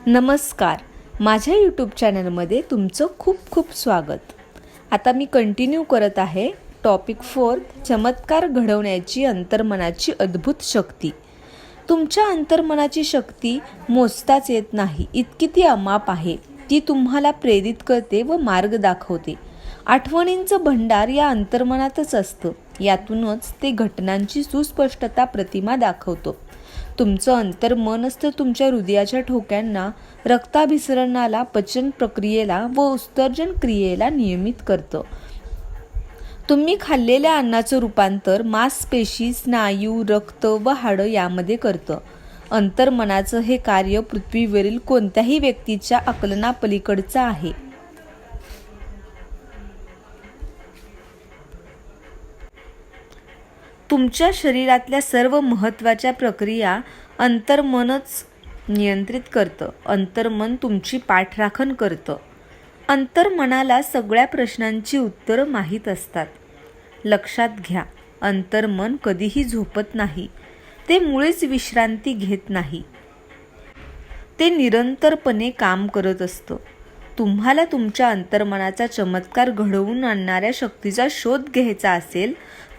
नमस्कार. माझ्या यूट्यूब चॅनलमध्ये तुमचं खूप खूप स्वागत. आता मी कंटिन्यू करत आहे टॉपिक 4, चमत्कार घडवण्याची अंतर्मनाची अद्भुत शक्ती. तुमच्या अंतर्मनाची शक्ती मोजताच येत नाही, इतकी ती अमाप आहे. ती तुम्हाला प्रेरित करते व मार्ग दाखवते. आठवणींचं भंडार या अंतर्मनातच असतं. यातूनच ते घटनांची सुस्पष्टता प्रतिमा दाखवतो. तुमचं अंतर्मन असतं तुमच्या हृदयाच्या ठोक्यांना, रक्ताभिसरणाला, पचन प्रक्रियेला व उत्सर्जन क्रियेला नियमित करतं. तुम्ही खाल्लेल्या अन्नाचं रूपांतर मांसपेशी, स्नायू, रक्त व हाडं यामध्ये करतं. अंतर्मनाचं हे कार्य पृथ्वीवरील कोणत्याही व्यक्तीच्या आकलनापलीकडचं आहे. तुमच्या शरीरातल्या सर्व महत्त्वाच्या प्रक्रिया अंतर्मनच नियंत्रित करतं. अंतर्मन तुमची पाठराखण करतं. अंतर्मनाला सगळ्या प्रश्नांची उत्तरं माहीत असतात. लक्षात घ्या, अंतर्मन कधीही झोपत नाही. ते मुळीच विश्रांती घेत नाही. ते निरंतरपणे काम करत असतं. तुम्हाला तुमच्या अंतर्मनाचा चमत्कार घडवून आणणाऱ्या शक्तीचा शोध घ्यायचा असेल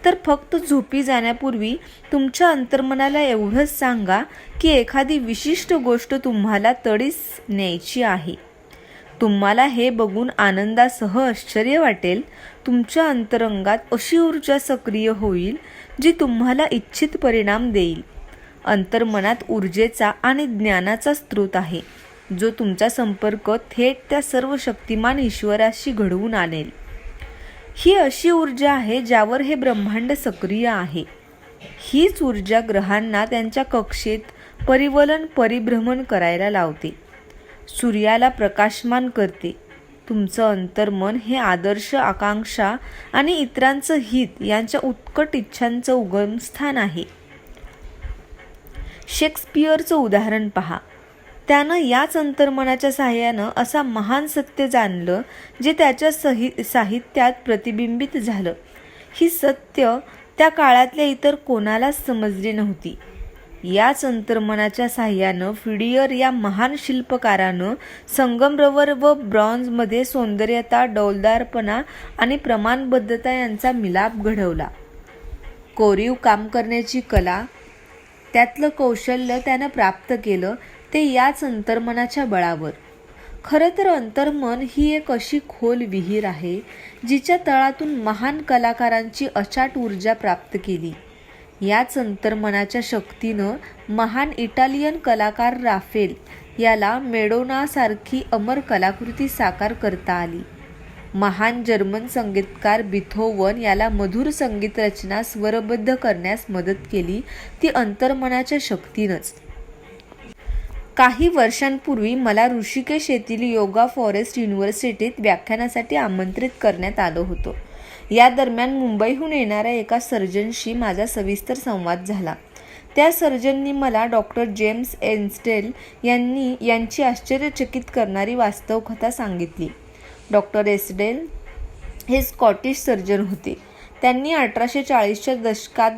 तर फक्त झोपी जाण्यापूर्वी तुमच्या अंतर्मनाला एवढंच सांगा की एखादी विशिष्ट गोष्ट तुम्हाला तडीस न्यायची आहे. तुम्हाला हे बघून आनंदासह आश्चर्य वाटेल. तुमच्या अंतरंगात अशी ऊर्जा सक्रिय होईल जी तुम्हाला इच्छित परिणाम देईल. अंतर्मनात ऊर्जेचा आणि ज्ञानाचा स्रोत आहे, जो तुमचा संपर्क थेट त्या सर्व शक्तिमान ईश्वराशी घडवून आणेल. ही अशी ऊर्जा आहे ज्यावर हे ब्रह्मांड सक्रिय आहे. हीच ऊर्जा ग्रहांना त्यांच्या कक्षेत परिभ्रमण करायला लावते. सूर्याला प्रकाशमान करते. तुमचं अंतर्मन हे आदर्श, आकांक्षा आणि इतरांचं हित यांच्या उत्कट इच्छांचं उगमस्थान आहे. शेक्सपियरचं उदाहरण पहा. त्यानं याच अंतर्मनाच्या साहाय्यानं असा महान सत्य जाणलं जे त्याच्या साहित्यात प्रतिबिंबित झालं. ही सत्य त्या काळातल्या इतर कोणालाच समजली नव्हती. याच अंतर्मनाच्या साहाय्यानं फिडियर या महान शिल्पकारानं संगमरवर व ब्रॉन्झमध्ये सौंदर्यता, डौलदारपणा आणि प्रमाणबद्धता यांचा मिलाप घडवला. कोरीव काम करण्याची कला, त्यातलं कौशल्य त्यानं प्राप्त केलं ते याच अंतर्मनाच्या बळावर. खरं तर अंतर्मन ही एक अशी खोल विहीर आहे जिच्या तळातून महान कलाकारांची अचाट ऊर्जा प्राप्त केली. याच अंतर्मनाच्या शक्तीनं महान इटालियन कलाकार राफेल याला मेडोनासारखी अमर कलाकृती साकार करता आली. महान जर्मन संगीतकार बिथोवन याला मधुर संगीत रचना स्वरबद्ध करण्यास मदत केली ती अंतर्मनाच्या शक्तीनंच. काही वर्षांपूर्वी मला ऋषिकेश येथील योगा फॉरेस्ट युनिव्हर्सिटीत व्याख्यानासाठी आमंत्रित करण्यात आलं होतं. या दरम्यान मुंबईहून येणाऱ्या एका सर्जनशी माझा सविस्तर संवाद झाला. त्या सर्जननी मला डॉक्टर जेम्स एन्स्टेल यांची आश्चर्यचकित करणारी वास्तव कथा सांगितली. डॉक्टर एस्डेल हे स्कॉटिश सर्जन होते. त्यांनी 1840च्या दशकात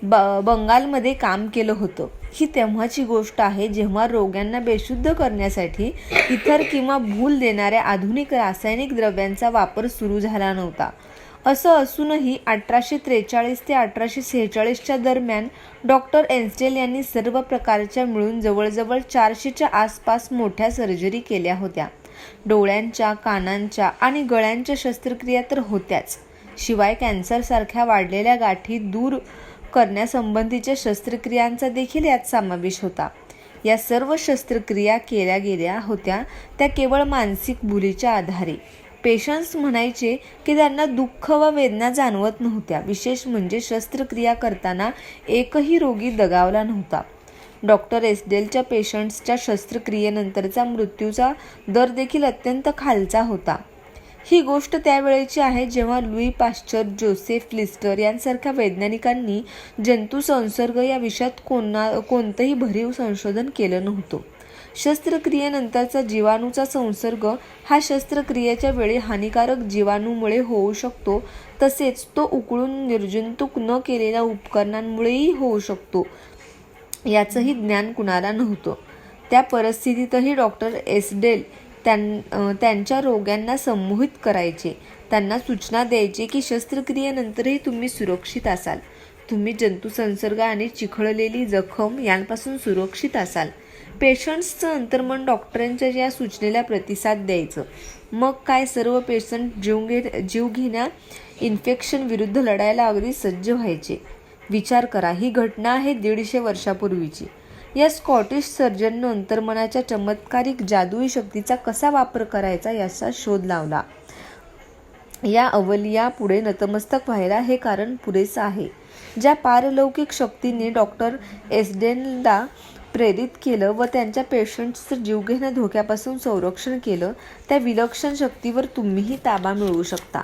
बंगालमध्ये काम केलं होतं. ही तेव्हाची गोष्ट आहे जेव्हा रोग्यांना बेशुद्ध करण्यासाठी इतर किंवा भूल देणाऱ्या आधुनिक रासायनिक द्रव्यांचा वापर सुरू झाला नव्हता. असं असूनही 1843 ते 1846च्या दरम्यान डॉक्टर एन्स्टेल यांनी सर्व प्रकारच्या मिळून जवळजवळ 400च्या आसपास मोठ्या सर्जरी केल्या होत्या. डोळ्यांच्या, कानांच्या आणि गळ्यांच्या शस्त्रक्रिया तर होत्याच, शिवाय कॅन्सरसारख्या वाढलेल्या गाठी दूर करण्यासंबंधीच्या शस्त्रक्रियांचा देखील यात समावेश होता. या सर्व शस्त्रक्रिया केल्या गेल्या होत्या त्या केवळ मानसिक भुलीच्या आधारे. पेशंट्स म्हणायचे की त्यांना दुःख व वेदना जाणवत नव्हत्या. विशेष म्हणजे शस्त्रक्रिया करताना एकही रोगी दगावला नव्हता. डॉक्टर एस्डेलच्या पेशंट्सच्या शस्त्रक्रियेनंतरचा मृत्यूचा दर देखील अत्यंत खालचा होता. ही गोष्ट त्यावेळेची आहे जेव्हा लुई पाश्चर, जोसेफ लिस्टर यांसारख्या वैज्ञानिकांनी जंतू संसर्ग या विषयात कोणतंही भरीव संशोधन केलं नव्हतं. शस्त्रक्रियेनंतरचा जीवाणूचा संसर्ग हा शस्त्रक्रियेच्या वेळी हानिकारक जीवाणूमुळे होऊ शकतो, तसेच तो उकळून निर्जंतुक न केलेल्या उपकरणांमुळेही होऊ शकतो याचंही ज्ञान कुणाला नव्हतं. त्या परिस्थितीतही डॉक्टर एसडेल त्यांच्या रोग्यांना संमोहित करायचे. त्यांना सूचना द्यायचे की शस्त्रक्रियेनंतरही तुम्ही सुरक्षित असाल, तुम्ही जंतुसंसर्ग आणि चिखळलेली जखम यांपासून सुरक्षित असाल. पेशंट्सचं अंतर्मन डॉक्टरांच्या या सूचनेला प्रतिसाद द्यायचं. मग काय, सर्व पेशंट जीवघेण्या इन्फेक्शन विरुद्ध लढायला अगदी सज्ज व्हायचे. विचार करा, ही घटना आहे 150 वर्षापूर्वीची. या स्कॉटिश सर्जननं अंतर्मनाच्या चमत्कारिक जादुई शक्तीचा कसा वापर करायचा याचा शोध लावला. या अवलिया पुढे नतमस्तक व्हायला हे कारण पुरेसं आहे. ज्या पारलौकिक शक्तीने डॉक्टर एसडेनला प्रेरित केलं व त्यांच्या पेशंट्सचं जीवघेण्या धोक्यापासून संरक्षण केलं, त्या विलक्षण शक्तीवर तुम्हीही ताबा मिळवू शकता.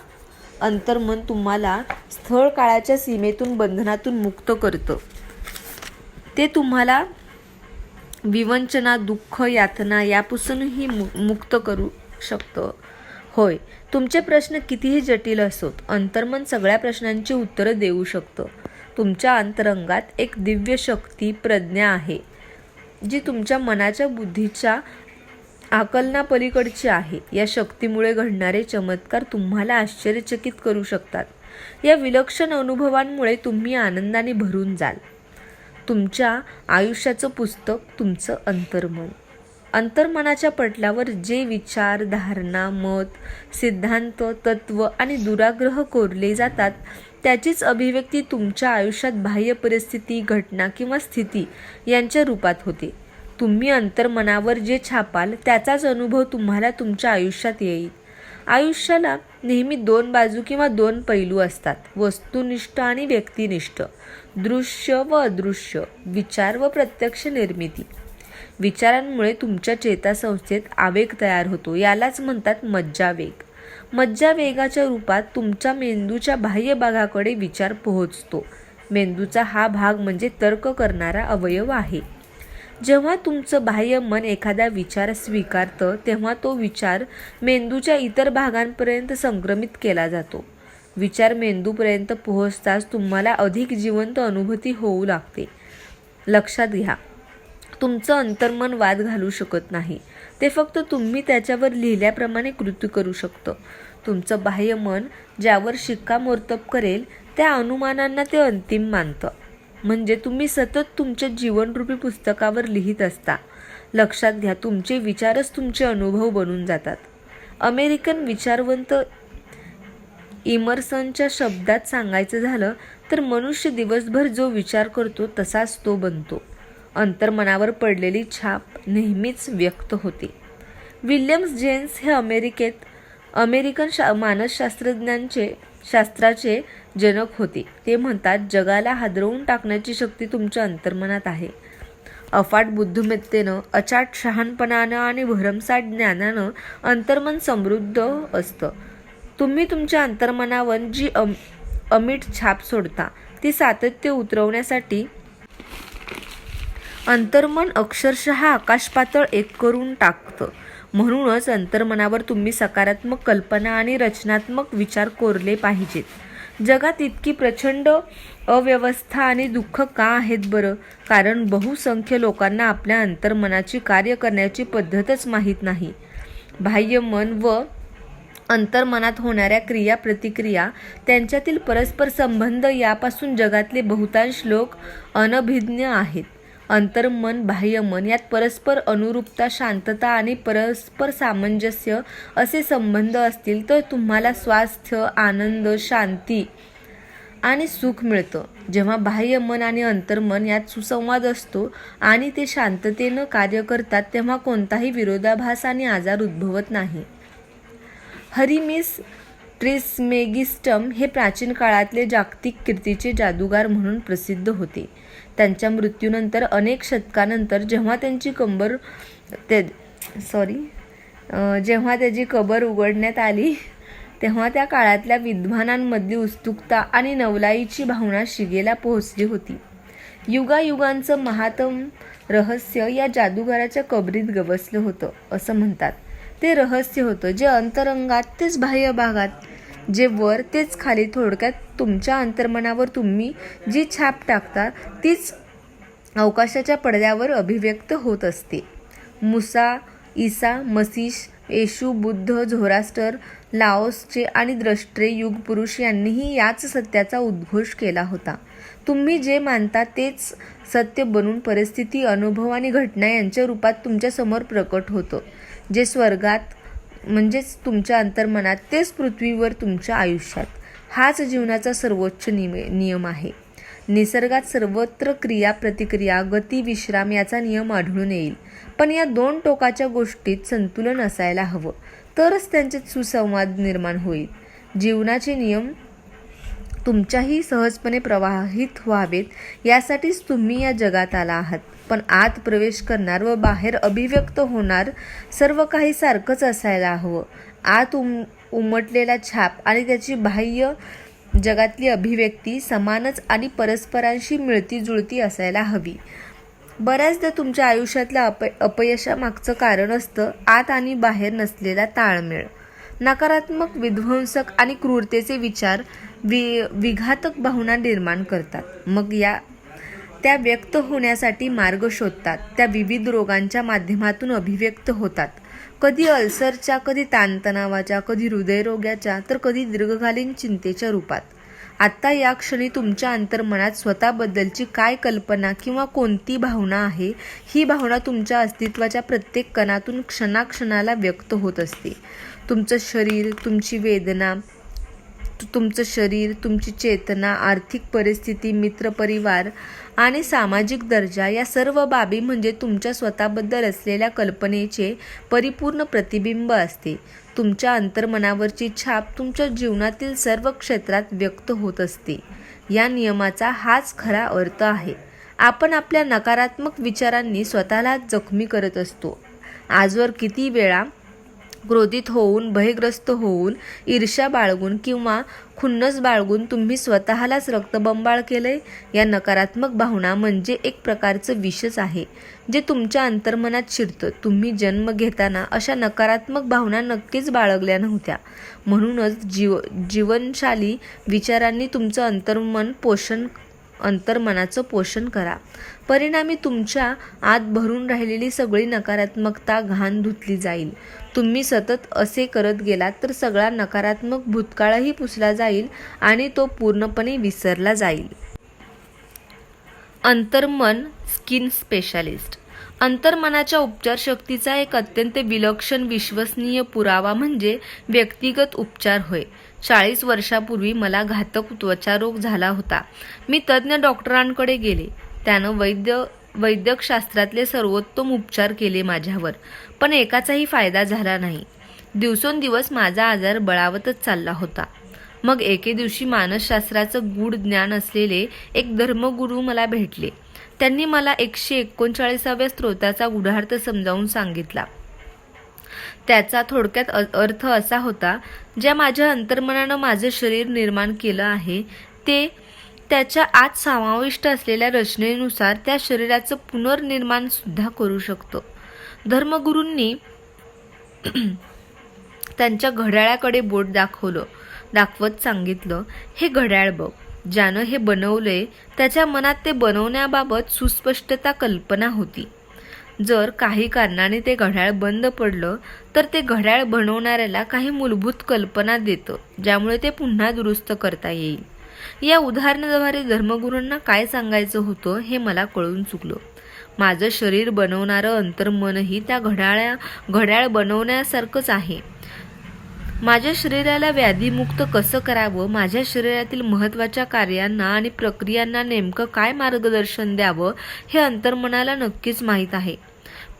अंतर्मन तुम्हाला स्थळ काळाच्या सीमेतून, बंधनातून मुक्त करतं. ते तुम्हाला विवंचना, दुःख, यातना यापासूनही मुक्त करू शकतं. होय, तुमचे प्रश्न कितीही जटिल असोत, अंतर्मन सगळ्या प्रश्नांची उत्तरं देऊ शकतं. तुमच्या अंतरंगात एक दिव्य शक्ती, प्रज्ञा आहे, जी तुमच्या मनाच्या, बुद्धीच्या आकलनापलीकडची आहे. या शक्तीमुळे घडणारे चमत्कार तुम्हाला आश्चर्यचकित करू शकतात. या विलक्षण अनुभवांमुळे तुम्ही आनंदाने भरून जाल. तुमच्या आयुष्याचं पुस्तक तुमचं अंतर्मन. अंतर्मनाच्या पटलावर जे विचार, धारणा, मत, सिद्धांत, तत्व आणि दुराग्रह कोरले जातात, त्याचीच अभिव्यक्ती तुमच्या आयुष्यात बाह्य परिस्थिती, घटना किंवा स्थिती यांच्या रूपात होते. तुम्ही अंतर्मनावर जे छापाल त्याचाच अनुभव तुम्हाला तुमच्या आयुष्यात येईल. आयुष्याला नेहमी 2 बाजू किंवा 2 पैलू असतात, वस्तुनिष्ठ आणि व्यक्तिनिष्ठ, दृश्य व अदृश्य, विचार व प्रत्यक्ष निर्मिती. विचारांमुळे तुमच्या चेतासंस्थेत आवेग तयार होतो, यालाच म्हणतात मज्जावेग. मज्जावेगाच्या रूपात तुमच्या मेंदूच्या बाह्य भागाकडे विचार पोहोचतो. मेंदूचा हा भाग म्हणजे तर्क करणारा अवयव आहे. जेव्हा तुमचं बाह्य मन एखादा विचार स्वीकारतं, तेव्हा तो विचार मेंदूच्या इतर भागांपर्यंत संक्रमित केला जातो. विचार मेंदूपर्यंत पोहोचताच तुम्हाला अधिक जिवंत अनुभूती होऊ लागते. लक्षात घ्या, तुमचं अंतर्मन वाद घालू शकत नाही. ते फक्त तुम्ही त्याच्यावर लिहिल्याप्रमाणे कृती करू शकतं. तुमचं बाह्य मन ज्यावर शिक्कामोर्तब करेल, त्या अनुमानांना ते अंतिम मानतं. म्हणजे तुम्ही सतत तुमच्या जीवनरूपी पुस्तकावर लिहित असता. लक्षात घ्या, तुमचे विचारच तुमचे अनुभव बनून जातात. अमेरिकन विचारवंत इमर्सनच्या शब्दात सांगायचं झालं तर मनुष्य दिवसभर जो विचार करतो तसाच तो बनतो. अंतर्मनावर पडलेली छाप नेहमीच व्यक्त होते. विल्यम्स जेम्स हे अमेरिकन मानसशास्त्राचे जनक होते. ते म्हणतात, जगाला हादरवून टाकण्याची शक्ती तुमच्या अंतर्मनात आहे. अफाट बुद्धिमत्तेनं, अचाट शहाणपणानं आणि भरमसाठ ज्ञानानं अंतर्मन समृद्ध असतं. तुम्ही तुमच्या अंतर्मनावर जी अमीट छाप सोडता, ती सातत्य उतरवण्यासाठी अंतर्मन अक्षरशः आकाशपातळ एक करून टाकतं. म्हणूनच अंतर्मनावर तुम्ही सकारात्मक कल्पना आणि रचनात्मक विचार कोरले पाहिजेत. जगात इतकी प्रचंड अव्यवस्था आणि दुःख का आहेत बरं? कारण बहुसंख्य लोकांना आपल्या अंतर्मनाची कार्य करण्याची पद्धतच माहीत नाही. बाह्य मन व अंतर्मनात होणाऱ्या क्रिया-प्रतिक्रिया, त्यांच्यातील परस्पर संबंध यापासून जगातले बहुतांश लोक अनभिज्ञ आहेत. अंतर्मन, बाह्यमन यात परस्पर अनुरूपता, शांतता आणि परस्पर सामंजस्य असे संबंध असतील तर तुम्हाला स्वास्थ्य, आनंद, शांती आणि सुख मिळतं. जेव्हा बाह्यमन आणि अंतर्मन यात सुसंवाद असतो आणि ते शांततेनं कार्य करतात, तेव्हा कोणताही विरोधाभास आणि आजार उद्भवत नाही. हरिमिस ट्रिस्मेगिस्टम हे प्राचीन काळातले जागतिक कीर्तीचे जादूगार म्हणून प्रसिद्ध होते. त्यांच्या मृत्यूनंतर अनेक शतकानंतर जेव्हा त्याची कबर उघडण्यात आली, तेव्हा त्या काळातल्या विद्वानांमधली उत्सुकता आणि नवलाईची भावना शिगेला पोहोचली होती. युगायुगांचं महातम रहस्य या जादूगाराच्या कबरीत गवसलं होतं असं म्हणतात. ते रहस्य होतं जे अंतरंगात, तेच बाह्य भागात, जे वर तेच खाली. थोडक्यात तुमच्या अंतर्मनावर तुम्ही जी छाप टाकता तीच अवकाशाच्या पडद्यावर अभिव्यक्त होत असते. मुसा, ईसा, मसीह, येशू, बुद्ध, झोरास्टर, लाओसचे आणि द्रष्टे युगपुरुष यांनीही याच सत्याचा उद्घोष केला होता. तुम्ही जे मानता तेच सत्य बनून परिस्थिती, अनुभव आणि घटना यांच्या रूपात तुमच्या समोर प्रकट होतं. जे स्वर्गात म्हणजेच तुमच्या अंतर्मनात, तेच पृथ्वीवर तुमच्या आयुष्यात. हाच जीवनाचा सर्वोच्च नियम आहे. निसर्गात सर्वत्र क्रिया, प्रतिक्रिया, गती, विश्राम याचा नियम आढळून येईल. पण या दोन टोकाच्या गोष्टीत संतुलन असायला हवं, तरच त्यांच्यात सुसंवाद निर्माण होईल. जीवनाचे नियम तुमच्याही सहजपणे प्रवाहित व्हावेत यासाठीच तुम्ही या जगात आला आहात. पण आत प्रवेश करणार व बाहेर अभिव्यक्त होणार सर्व काही सारखंच असायला हवं. आत उमटलेला छाप आणि त्याची बाह्य जगातली अभिव्यक्ती समानच आणि परस्परांशी मिळती जुळती असायला हवी. बऱ्याचदा तुमच्या आयुष्यातल्या अपयशामागचं कारण असतं आत आणि बाहेर नसलेला ताळमेळ. नकारात्मक, विध्वंसक आणि क्रूरतेचे विचार विघातक भावना निर्माण करतात. मग त्या व्यक्त होण्यासाठी मार्ग शोधतात. त्या विविध रोगांच्या माध्यमातून अभिव्यक्त होतात. कधी अल्सरच्या, कधी ताणतणावाच्या, कधी हृदयरोगाच्या, तर कधी दीर्घकालीन चिंतेच्या रूपात. आत्ता या क्षणी तुमच्या अंतर्मनात स्वतःबद्दलची काय कल्पना किंवा कोणती भावना आहे, ही भावना तुमच्या अस्तित्वाच्या प्रत्येक कणातून क्षणाक्षणाला व्यक्त होत असते. तुमचं शरीर, तुमची वेदना, तुमचं शरीर, तुमची चेतना, आर्थिक परिस्थिती, मित्रपरिवार आणि सामाजिक दर्जा या सर्व बाबी म्हणजे तुमच्या स्वतःबद्दल असलेल्या कल्पनेचे परिपूर्ण प्रतिबिंब असते. तुमच्या अंतर्मनावरची छाप तुमच्या जीवनातील सर्व क्षेत्रात व्यक्त होत असते. या नियमाचा हाच खरा अर्थ आहे. आपण आपल्या नकारात्मक विचारांनी स्वतःला जखमी करत असतो. आजवर किती वेळा क्रोधित होऊन, भयग्रस्त होऊन, ईर्ष्या बाळगून किंवा खुन्नस बाळगून तुम्ही स्वतःलाच रक्तबंबाळ केलंय. या नकारात्मक भावना म्हणजे एक प्रकारचं विषच आहे जे तुमच्या अंतर्मनात शिरतं. तुम्ही जन्म घेताना अशा नकारात्मक भावना नक्कीच बाळगल्या नव्हत्या. म्हणूनच जीवनशाली विचारांनी तुमचं अंतर्मनाचं पोषण करा. परिणामी तुमच्या आत भरून राहिलेली सगळी नकारात्मकता घाण धुतली जाईल. तुम्ही सतत असे करत गेलात तर सगळा नकारात्मक भूतकाळही पुसला जाईल आणि तो पूर्णपणे विसरला जाईल. अंतर्मन स्किन स्पेशालिस्ट. अंतर्मनाच्या उपचारशक्तीचा एक अत्यंत विलक्षण, विश्वसनीय पुरावा म्हणजे व्यक्तिगत उपचार होय. 40 वर्षापूर्वी मला घातक त्वचारोग झाला होता. मी तज्ज्ञ डॉक्टरांकडे गेले. त्यानं वैद्यकशास्त्रातले सर्वोत्तम उपचार केले माझ्यावर, पण एकाचाही फायदा झाला नाही. दिवसेंदिवस माझा आजार बळावतच चालला होता. मग एके दिवशी मानसशास्त्राचं गूढ ज्ञान असलेले एक धर्मगुरू मला भेटले. त्यांनी मला 139व्या स्तोत्राचा गूढार्थ समजावून सांगितला. त्याचा थोडक्यात अर्थ असा होता, ज्या माझ्या अंतर्मनानं माझं शरीर निर्माण केलं आहे ते त्याच्या आत समाविष्ट असलेल्या रचनेनुसार त्या शरीराचं पुनर्निर्माण सुद्धा करू शकतो. धर्मगुरूंनी त्यांच्या घड्याळाकडे बोट दाखवत सांगितलं, हे घड्याळ बघ. ज्यानं हे बनवलंय त्याच्या मनात ते बनवण्याबाबत सुस्पष्टता कल्पना होती. जर काही कारणाने ते घड्याळ बंद पडलं तर ते घड्याळ बनवणाऱ्याला काही मूलभूत कल्पना देतं, ज्यामुळे ते पुन्हा दुरुस्त करता येईल. या उदाहरणाद्वारे धर्मगुरूंना काय सांगायचं होतं हे मला कळून चुकलं. माझं शरीर बनवणारं अंतर्मनही त्या घड्याळ बनवण्यासारखंच आहे. माझ्या शरीराला व्याधीमुक्त कसं करावं, माझ्या शरीरातील महत्त्वाच्या कार्यांना आणि प्रक्रियांना नेमकं काय मार्गदर्शन द्यावं हे अंतर्मनाला नक्कीच माहीत आहे.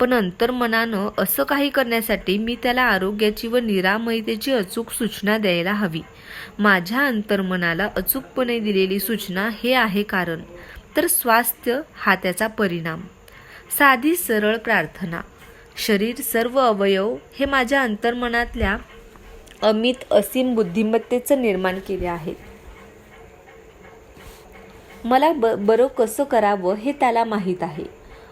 पण अंतर्मनानं असं काही करण्यासाठी मी त्याला आरोग्याची व निरामयतेची अचूक सूचना द्यायला हवी. माझ्या अंतर्मनाला अचूकपणे दिलेली सूचना हे आहे कारण, तर स्वास्थ्य हा त्याचा परिणाम. साधी सरळ प्रार्थना. शरीर, सर्व अवयव हे माझ्या अंतर्मनातल्या अमित असीम बुद्धिमत्तेचं निर्माण केले आहेत. मला बरं कसं करावं हे त्याला माहीत आहे.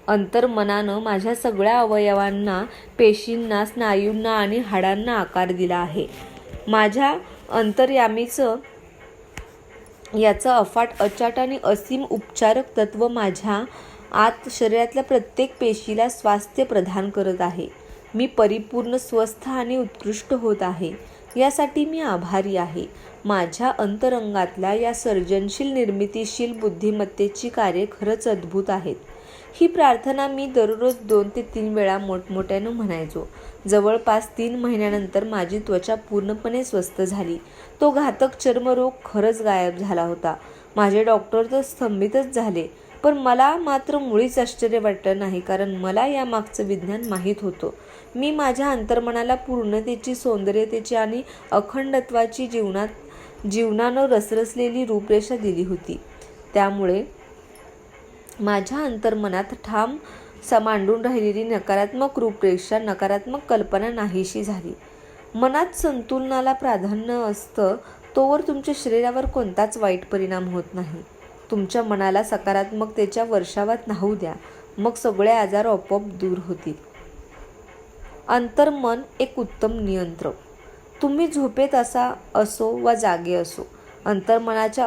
अंतर्मनानं माझ्या सगळ्या अवयवांना, पेशींना, स्नायूंना आणि हाडांना आकार दिला आहे. माझ्या अंतर्यामीचं याचं अफाट, अचाट आणि असीम उपचारक तत्व माझ्या आत शरीरातल्या प्रत्येक पेशीला स्वास्थ्य प्रदान करत आहे. मी परिपूर्ण स्वस्थ आणि उत्कृष्ट होत आहे यासाठी मी आभारी आहे. माझ्या अंतरंगातल्या या सर्जनशील निर्मितीशील बुद्धिमत्तेची कार्ये खरंच अद्भुत आहेत. ही प्रार्थना मी दररोज 2 ते 3 वेळा मोठमोठ्यानं म्हणायचो. जवळपास 3 महिन्यानंतर माझी त्वचा पूर्णपणे स्वस्थ झाली. तो घातक चर्मरोग खरंच गायब झाला होता. माझे डॉक्टर तर स्तंभितच झाले. पण मला मात्र मुळीच आश्चर्य वाटलं नाही, कारण मला यामागचं विज्ञान माहीत होतं. मी माझ्या अंतर्मनाला पूर्णतेची, सौंदर्यतेची आणि अखंडत्वाची जीवनानं रसरसलेली रूपरेषा दिली होती. त्यामुळे माझ्या अंतर्मनात ठाम मांडून राहिलेली नकारात्मक रूपरेषा, नकारात्मक कल्पना नाहीशी झाली. मनात संतुलनाला प्राधान्य असतं तोवर तुमच्या शरीरावर कोणताच वाईट परिणाम होत नाही. तुमच्या मनाला सकारात्मकतेच्या वर्षावात न्हाऊ द्या, मग सगळे आजार आपोआप दूर होतील. अंतर्मन एक उत्तम नियंत्रक. तुम्ही झोपेत असो वा जागे असो, अंतर्मनाच्या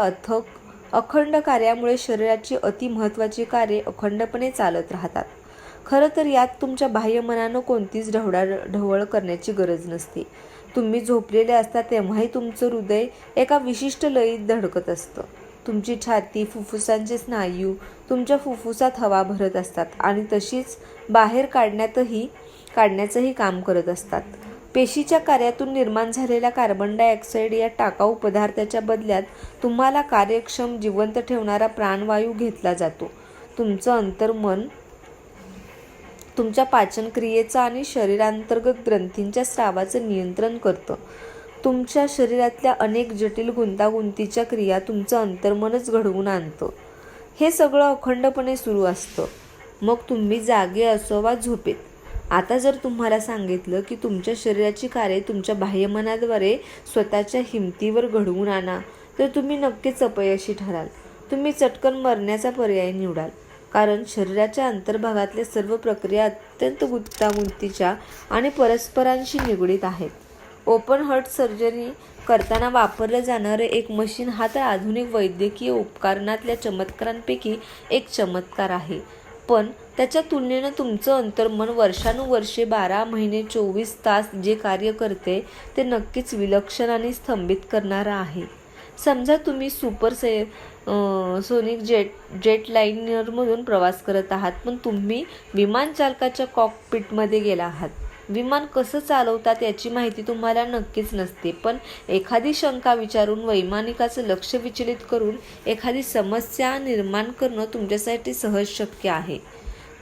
अखंड कार्यामुळे शरीराची अतिमहत्त्वाची कार्ये अखंडपणे चालत राहतात. खरं तर यात तुमच्या बाह्यमनानं कोणतीच ढवळ करण्याची गरज नसते. तुम्ही झोपलेले असता तेव्हाही तुमचं हृदय एका विशिष्ट लयीत धडकत असतं. तुमची छाती, फुफ्फुसांचे स्नायू तुमच्या फुफ्फुसात हवा भरत असतात आणि तशीच बाहेर काढण्याचंही काम करत असतात. पेशीच्या कार्यातून निर्माण झालेला कार्बन डायऑक्साईड या टाकाऊ पदार्थाच्या बदल्यात तुम्हाला कार्यक्षम, जिवंत ठेवणारा प्राणवायू घेतला जातो. तुमचं अंतर्मन तुमच्या पाचनक्रियेचं आणि शरीरांतर्गत ग्रंथींच्या स्रावाचं नियंत्रण करतं. तुमच्या शरीरातल्या अनेक जटिल गुंतागुंतीच्या क्रिया तुमचं अंतर्मनच घडवून आणतं. हे सगळं अखंडपणे सुरू असतं, मग तुम्ही जागे असो वा झोपेत. आता जर तुम्हाला सांगितलं की तुमच्या शरीराची कार्ये तुमच्या बाह्यमनाद्वारे स्वतःच्या हिमतीवर घडवून आणा, तर तुम्ही नक्कीच अपयशी ठराल. तुम्ही चटकन मरण्याचा पर्याय निवडाल, कारण शरीराच्या अंतर्भागातल्या सर्व प्रक्रिया अत्यंत गुंतागुंतीच्या आणि परस्परांशी निगडीत आहेत. ओपन हार्ट सर्जरी करताना वापरलं जाणारं एक मशीन हा तर आधुनिक वैद्यकीय उपकरणातल्या चमत्कारांपैकी एक चमत्कार आहे. पण त्याच्या तुलनेनं तुमचं अंतर्मन वर्षानुवर्षे 12 महिने 24 तास जे कार्य करते ते नक्कीच विलक्षण आणि स्तंभित करणारं आहे. समजा तुम्ही सोनिक जेट लाइनरमधून प्रवास करत आहात, पण तुम्ही विमानचालकाच्या कॉकपिटमध्ये गेला आहात. विमान कसं चालवतात याची माहिती तुम्हाला नक्कीच नसते, पण एखादी शंका विचारून, वैमानिकाचं लक्ष विचलित करून एखादी समस्या निर्माण करणं तुमच्यासाठी सहज शक्य आहे.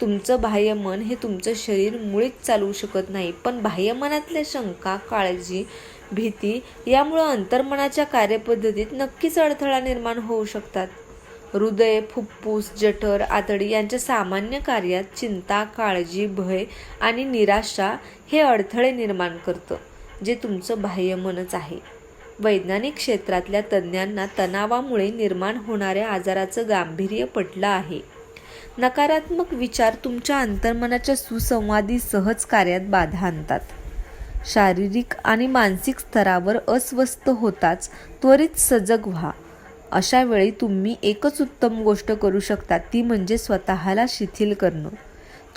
तुमचं बाह्यमन हे तुमचं शरीर मुळीच चालवू शकत नाही, पण बाह्यमनातल्या शंका, काळजी, भीती यामुळं अंतर्मनाच्या कार्यपद्धतीत नक्कीच अडथळा निर्माण होऊ शकतात. हृदय, फुफ्फुस, जठर, आतडी यांच्या सामान्य कार्यात चिंता, काळजी, भय आणि निराशा हे अडथळे निर्माण करतं, जे तुमचं बाह्यमनच आहे. वैज्ञानिक क्षेत्रातल्या तज्ज्ञांना तणावामुळे निर्माण होणाऱ्या आजाराचं गांभीर्य पटलं आहे. नकारात्मक विचार तुमच्या अंतर्मनाच्या सुसंवादी सहज कार्यात बाधा आणतात. शारीरिक आणि मानसिक स्तरावर अस्वस्थ होताच त्वरित सजग व्हा. अशा वेळी तुम्ही एकच उत्तम गोष्ट करू शकता, ती म्हणजे स्वतःला शिथिल करणं.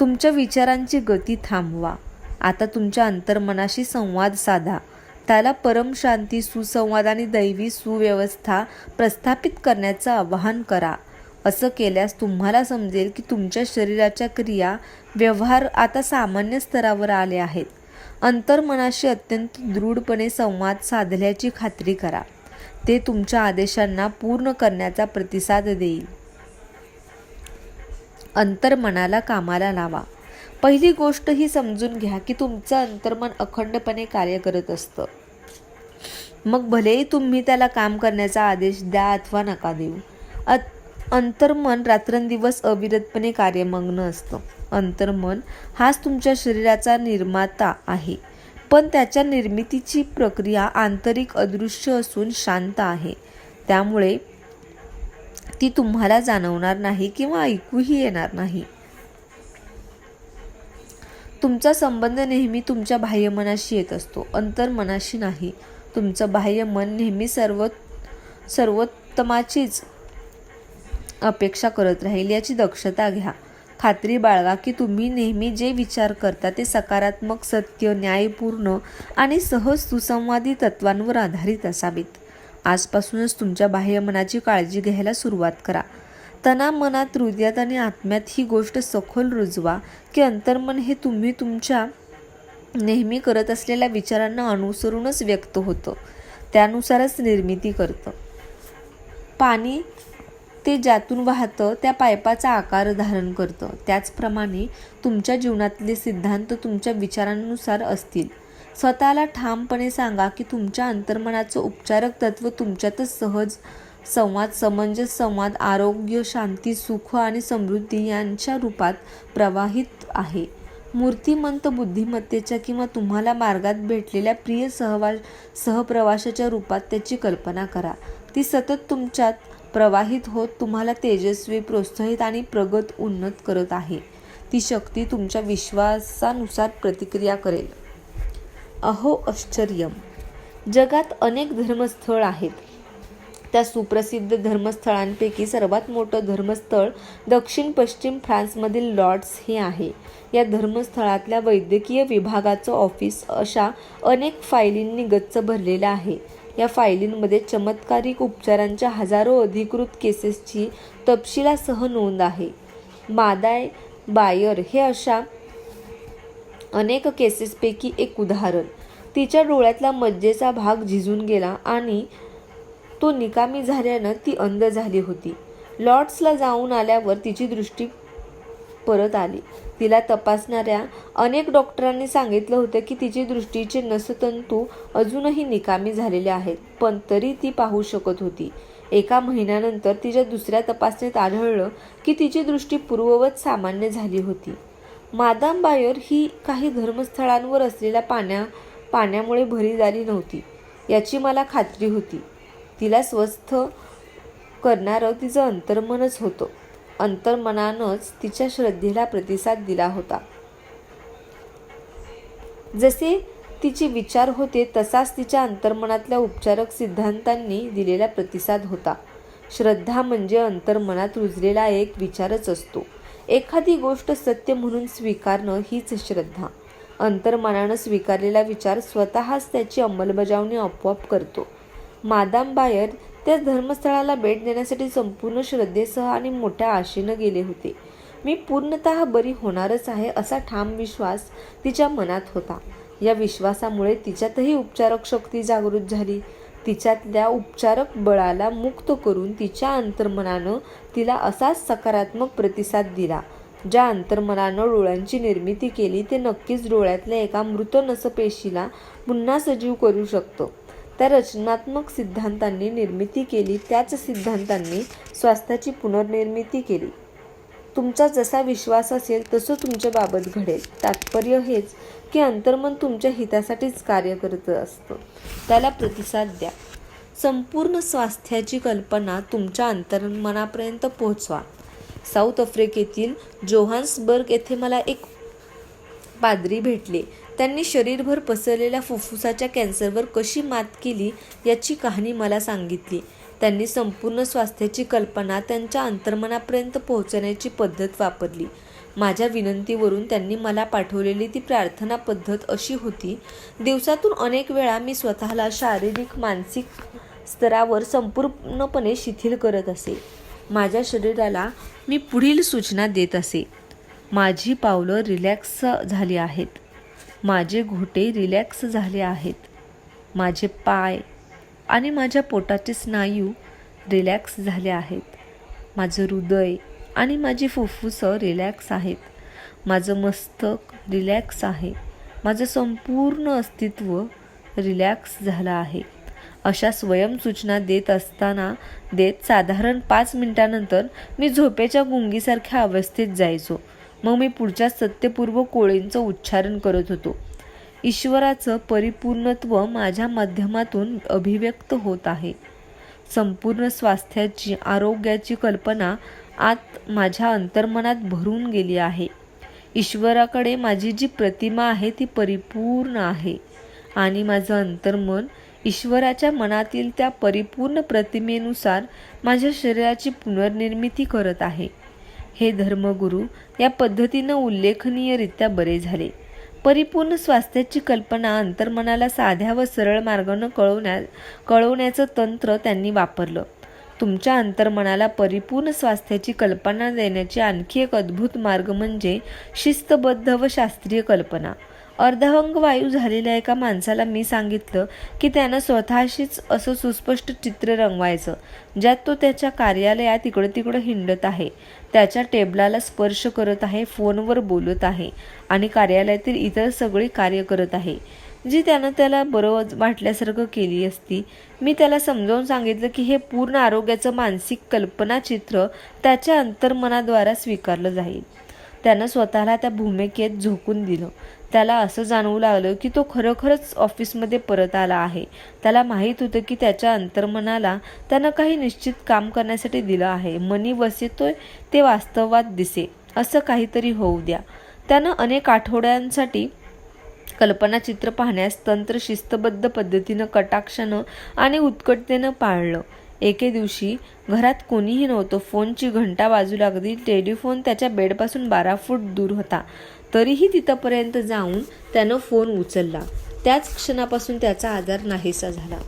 तुमच्या विचारांची गती थांबवा. आता तुमच्या अंतर्मनाशी संवाद साधा. त्याला परमशांती, सुसंवाद आणि दैवी सुव्यवस्था प्रस्थापित करण्याचं आवाहन करा. असं केल्यास तुम्हाला समजेल की तुमच्या शरीराच्या क्रिया, व्यवहार आता सामान्य स्तरावर आले आहेत. अंतर्मनाशी अत्यंत दृढपणे संवाद साधल्याची खात्री करा. ते तुमच्या आदेशांना पूर्ण करण्याचा प्रतिसाद देईल. अंतर्मनाला कामाला लावा. पहिली गोष्ट ही समजून घ्या की तुमचं अंतर्मन अखंडपणे कार्य करत असतं. मग भलेही तुम्ही त्याला काम करण्याचा आदेश द्या अथवा नका देऊ. अंतर्मन रात्रंदिवस अविरतपणे कार्यमग्न असतं. अंतर्मन हाच तुमच्या शरीराचा निर्माता आहे, पण त्याच्या निर्मितीची प्रक्रिया आंतरिक, अदृश्य असून शांत आहे. त्यामुळे ती तुम्हाला जाणवणार नाही किंवा ऐकूही येणार नाही. तुमचा संबंध नेहमी तुमच्या बाह्यमनाशी येत असतो, अंतर्मनाशी नाही. तुमचं बाह्यमन नेहमी सर्वोत्तमाचीच अपेक्षा करत राहील याची दक्षता घ्या. खात्री बाळगा की तुम्ही नेहमी जे विचार करता ते सकारात्मक, सत्य, न्यायपूर्ण आणि सहज सुसंवादी तत्वांवर आधारित असावेत. आजपासूनच तुमच्या बाह्यमनाची काळजी घ्यायला सुरुवात करा. मनात, हृदयात आणि आत्म्यात ही गोष्ट सखोल रुजवा की अंतर्मन हे तुम्ही तुमच्या नेहमी करत असलेल्या विचारांना अनुसरूनच व्यक्त होतं, त्यानुसारच निर्मिती करतं. पाणी ते ज्यातून वाहतं त्या पाईपाचा आकार धारण करतं. त्याचप्रमाणे तुमच्या जीवनातले सिद्धांत तुमच्या विचारांनुसार असतील. स्वतःला ठामपणे सांगा की तुमच्या अंतर्मनाचं उपचारक तत्व तुमच्यातच सहज संवाद, समंजस संवाद, आरोग्य, शांती, सुख आणि समृद्धी यांच्या रूपात प्रवाहित आहे. मूर्तिमंत बुद्धिमत्तेच्या किंवा तुम्हाला मार्गात भेटलेल्या प्रिय सहप्रवाशाच्या रूपात त्याची कल्पना करा. ती सतत तुमच्यात प्रवाहित होत तुम्हाला तेजस्वी, प्रोत्साहित आणि प्रगत उन्नत करत आहे. ती शक्ती तुमच्या विश्वासानुसार प्रतिक्रिया करेल. अहो आश्चर्यम! जगात अनेक धर्मस्थळ आहेत. त्या सुप्रसिद्ध धर्मस्थळांपैकी सर्वात मोठं धर्मस्थळ दक्षिण-पश्चिम फ्रान्समधील लॉर्ड्स हे आहे. या धर्मस्थळातल्या वैद्यकीय विभागाचं ऑफिस अशा अनेक फायलींनी गच्च भरलेलं आहे. या फायलींमध्ये चमत्कारिक उपचारांच्या हजारो अधिकृत केसेसची तपशिलासह नोंद आहे. मादाय बायर हे अशा अनेक केसेसपैकी एक उदाहरण. तिच्या डोळ्यातला मज्जेचा भाग झिजून गेला आणि तो निकामी झाल्यानं ती अंध झाली होती. लॉर्ड्सला जाऊन आल्यावर तिची दृष्टी परत आली. तिला तपासणाऱ्या अनेक डॉक्टरांनी सांगितलं होतं की तिची दृष्टीचे नसतंतू अजूनही निकामी झालेले आहेत, पण तरी ती पाहू शकत होती. एका महिन्यानंतर तिच्या दुसऱ्या तपासणीत आढळलं की तिची दृष्टी पूर्ववत सामान्य झाली होती. मादाम बायर ही काही धर्मस्थळांवर असलेल्या पाण्यामुळे भरी झाली नव्हती याची मला खात्री होती. तिला स्वस्थ करणारं तिचं अंतर्मनच होतं. अंतर्मनानंच तिच्या श्रद्धेला प्रतिसाद दिला होता. जसे तिचे विचार होते तसाच तिच्या अंतर्मनातल्या उपचारक सिद्धांतांनी दिलेला प्रतिसाद होता. श्रद्धा म्हणजे अंतर्मनात रुजलेला एक विचारच असतो. एखादी गोष्ट सत्य म्हणून स्वीकारणं हीच श्रद्धा. अंतर्मनानं स्वीकारलेला विचार स्वतःच त्याची अंमलबजावणी आपोआप करतो. मादाम बायर त्या धर्मस्थळाला भेट देण्यासाठी संपूर्ण श्रद्धेसह आणि मोठ्या आशेनं गेले होते. मी पूर्णतः बरी होणारच आहे असा ठाम विश्वास तिच्या मनात होता. या विश्वासामुळे तिच्यातही उपचारक शक्ती जागृत झाली. तिच्यातल्या उपचारक बळाला मुक्त करून तिच्या अंतर्मनानं तिला असाच सकारात्मक प्रतिसाद दिला. ज्या अंतर्मनानं डोळ्यांची निर्मिती केली ते नक्कीच डोळ्यातल्या एका मृत नसपेशीला पुन्हा सजीव करू शकतं. त्या रचनात्मक सिद्धांतांनी निर्मिती केली, त्याच सिद्धांतांनी स्वास्थ्याची पुनर्निर्मिती केली. तुमचा जसा विश्वास असेल तसं तुमच्या बाबत घडेल. तात्पर्य हेच की अंतर्मन तुमच्या हितासाठीच कार्य करत असतं. त्याला प्रतिसाद द्या. संपूर्ण स्वास्थ्याची कल्पना तुमच्या अंतर्मनापर्यंत पोहोचवा. साऊथ आफ्रिकेतील जोहान्सबर्ग येथे मला एक पाद्री भेटले. त्यांनी शरीरभर पसरलेल्या फुफ्फुसाच्या कॅन्सरवर कशी मात केली याची कहाणी मला सांगितली. त्यांनी संपूर्ण स्वास्थ्याची कल्पना त्यांच्या अंतर्मनापर्यंत पोहोचण्याची पद्धत वापरली. माझ्या विनंतीवरून त्यांनी मला पाठवलेली ती प्रार्थना पद्धत अशी होती. दिवसातून अनेक वेळा मी स्वतःला शारीरिक, मानसिक स्तरावर संपूर्णपणे शिथिल करत असे. माझ्या शरीराला मी पुढील सूचना देत असे. माझी पावलं रिलॅक्स झाली आहेत. माझे घोटे रिलॅक्स झाले आहेत. माझे पाय आणि माझ्या पोटाचे स्नायू रिलॅक्स झाले आहेत. माझं हृदय आणि माझी फुफ्फुसं रिलॅक्स आहेत. माझं मस्तक रिलॅक्स आहे. माझं संपूर्ण अस्तित्व रिलॅक्स झालं आहे. अशा स्वयंसूचना देत साधारण 5 मिनिटांनंतर मी झोपेच्या गुंगीसारख्या अवस्थेत जायचो. मग मी पुढच्या सत्यपूर्वक ओळींचं उच्चारण करत होतो. ईश्वराचं परिपूर्णत्व माझ्या माध्यमातून अभिव्यक्त होत आहे. संपूर्ण स्वास्थ्याची, आरोग्याची कल्पना आत माझ्या अंतर्मनात भरून गेली आहे. ईश्वराकडे माझी जी प्रतिमा आहे ती परिपूर्ण आहे आणि माझं अंतर्मन ईश्वराच्या मनातील त्या परिपूर्ण प्रतिमेनुसार माझ्या शरीराची पुनर्निर्मिती करत आहे. हे धर्मगुरू या पद्धतीनं उल्लेखनीयरित्या बरे झाले. परिपूर्ण स्वास्थ्याची कल्पना अंतर्मनाला साध्या व सरळ मार्गानं कळवण्याचं तंत्र त्यांनी वापरलं. तुमच्या अंतर्मनाला परिपूर्ण स्वास्थ्याची कल्पना देण्याची आणखी एक अद्भुत मार्ग म्हणजे शिस्तबद्ध व शास्त्रीय कल्पना. अर्धांग वायू झालेल्या एका माणसाला मी सांगितलं की त्यानं स्वतःशीच असं सुस्पष्ट चित्र रंगवायचं, ज्यात तो त्याच्या कार्यालयात इकडं तिकडं हिंडत आहे, त्याच्या टेबलाला स्पर्श करत आहे, फोनवर बोलत आहे आणि कार्यालयातील इतर सगळी कार्य करत आहे, जी त्यानं त्याला बरं वाटल्यासारखं केली असती. मी त्याला समजावून सांगितलं की हे पूर्ण आरोग्याचं मानसिक कल्पनाचित्र त्याच्या अंतर्मनाद्वारा स्वीकारलं जाईल. त्यानं स्वतःला त्या भूमिकेत झोकून दिलं. त्याला असं जाणवू लागलं की तो खरोखरच ऑफिसमध्ये परत आला आहे. त्याला माहीत होतं की त्याच्या अंतर्मनाला त्यानं काही निश्चित काम करण्यासाठी दिलं आहे. मनी वसतोय ते वास्तवात दिसे असं काहीतरी होऊ द्या. त्यानं अनेक आठवड्यांसाठी कल्पनाचित्र पाहण्यास तंत्र शिस्तबद्ध पद्धतीनं कटाक्षानं आणि उत्कटतेनं पाळलं. एके दिवशी घरात कोणीही नव्हतं. फोनची घंटा वाजू लागली. टेलिफोन त्याच्या बेडपासून 12 फूट दूर होता. तरीही तिथपर्यंत जाऊन त्यानं फोन उचलला. त्याच क्षणापासून त्याचा आजार नाहीसा झाला.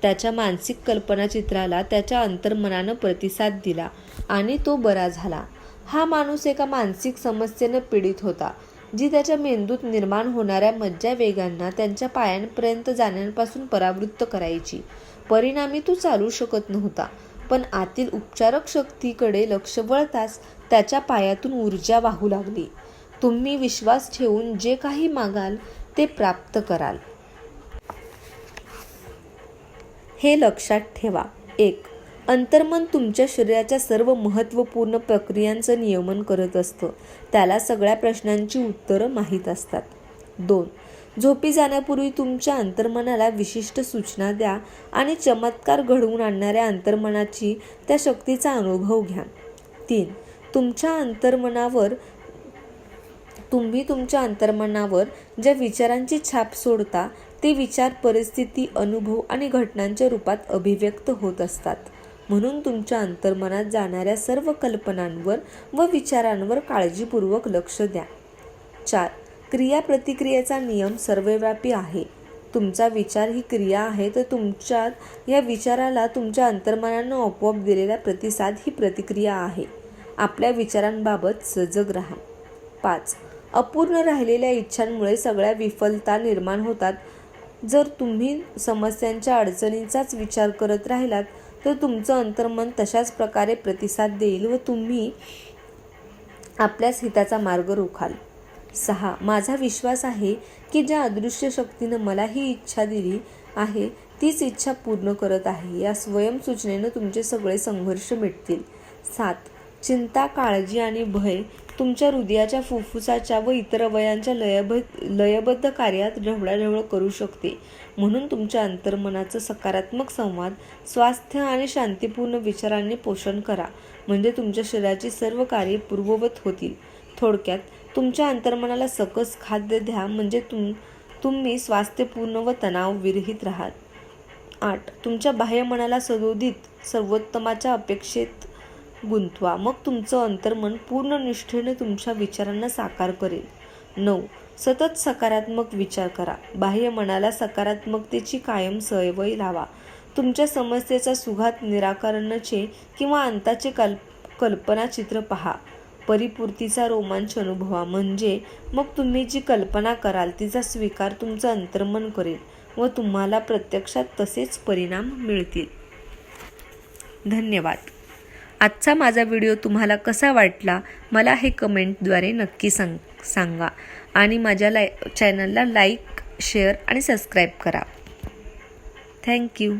त्याच्या मानसिक कल्पनाचित्राला त्याच्या अंतर्मनानं प्रतिसाद दिला आणि तो बरा झाला. हा माणूस एका मानसिक समस्येनं पीडित होता, जी त्याच्या मेंदूत निर्माण होणाऱ्या मज्जावेगांना त्यांच्या पायांपर्यंत जाण्यापासून परावृत्त करायची. परिणामी तो चालू शकत नव्हता. पण आतील उपचारक शक्तीकडे लक्ष वळताच त्याच्या पायातून ऊर्जा वाहू लागली. तुम्ही विश्वास ठेवून जे काही मागाल ते प्राप्त कराल. हे लक्षात ठेवा. 1. अंतर्मन तुमच्या शरीराच्या सर्व महत्त्वपूर्ण प्रक्रियांचं नियमन करत असतं. त्याला सगळ्या प्रश्नांची उत्तरं माहीत असतात. 2. झोपी जाण्यापूर्वी तुमच्या अंतर्मनाला विशिष्ट सूचना द्या आणि चमत्कार घडवून आणणाऱ्या अंतर्मनाची त्या शक्तीचा अनुभव घ्या. 3. तुम्ही तुमच्या अंतर्मनावर ज्या विचारांची छाप सोडता ते विचार परिस्थिती, अनुभव आणि घटनांच्या रूपात अभिव्यक्त होत असतात. म्हणून तुमच्या अंतर्मनात जाणाऱ्या सर्व कल्पनांवर व विचारांवर काळजीपूर्वक लक्ष द्या. 4. क्रिया-प्रतिक्रियेचा नियम सर्वव्यापी आहे. तुमचा विचार ही क्रिया आहे, तर तुमच्यात या विचाराला तुमच्या अंतर्मनानं आपोआप दिलेला प्रतिसाद ही प्रतिक्रिया आहे. आपल्या विचारांबाबत सजग राहा. 5. अपूर्ण राहिलेल्या इच्छांमुळे सगळ्या विफलता निर्माण होतात. जर तुम्ही समस्यांच्या अडचणींचाच विचार करत राहिलात तर तुमचं अंतर्मन तशाच प्रकारे प्रतिसाद देईल व तुम्ही आपल्याच हिताचा मार्ग रोखाल. 6. माझा विश्वास आहे की ज्या अदृश्य शक्तीनं मला ही इच्छा दिली आहे तीच इच्छा पूर्ण करत आहे. या स्वयंसूचनेनं तुमचे सगळे संघर्ष मिटतील. 7. चिंता, काळजी आणि भय तुमच्या हृदयाच्या, फुफ्फुसाच्या व इतर अवयवांच्या लयबद्ध कार्यात ढवळाढवळ करू शकते. म्हणून तुमच्या अंतर्मनाचं सकारात्मक संवाद, स्वास्थ्य आणि शांतीपूर्ण विचारांनी पोषण करा, म्हणजे तुमच्या शरीराची सर्व कार्ये पूर्ववत होतील. थोडक्यात, तुमच्या अंतर्मनाला सकस खाद्य द्या, म्हणजे तुम्ही स्वास्थ्यपूर्ण व तणावविरहित राहाल. 8. तुमच्या बाह्यमनाला सदोदित सर्वोत्तमाच्या अपेक्षेत गुंतवा, मग तुमचं अंतर्मन पूर्ण निष्ठेने तुमच्या विचारांना साकार करेल. 9. सतत सकारात्मक विचार करा. बाह्य मनाला सकारात्मकतेची कायम सवय लावा. तुमच्या समस्येचा सुघात निराकरणाचे किंवा अंताचे कल्पनाचित्र पहा. परिपूर्तीचा रोमांच अनुभवा, म्हणजे मग तुम्ही जी कल्पना कराल तिचा स्वीकार तुमचं अंतर्मन करेल व तुम्हाला प्रत्यक्षात तसेच परिणाम मिळतील. धन्यवाद. आजचा माझा व्हिडिओ तुम्हाला कसा वाटला मला हे कमेंटद्वारे नक्की सांगा आणि माझ्या चॅनलला लाईक, शेअर आणि सबस्क्राईब करा. थँक्यू.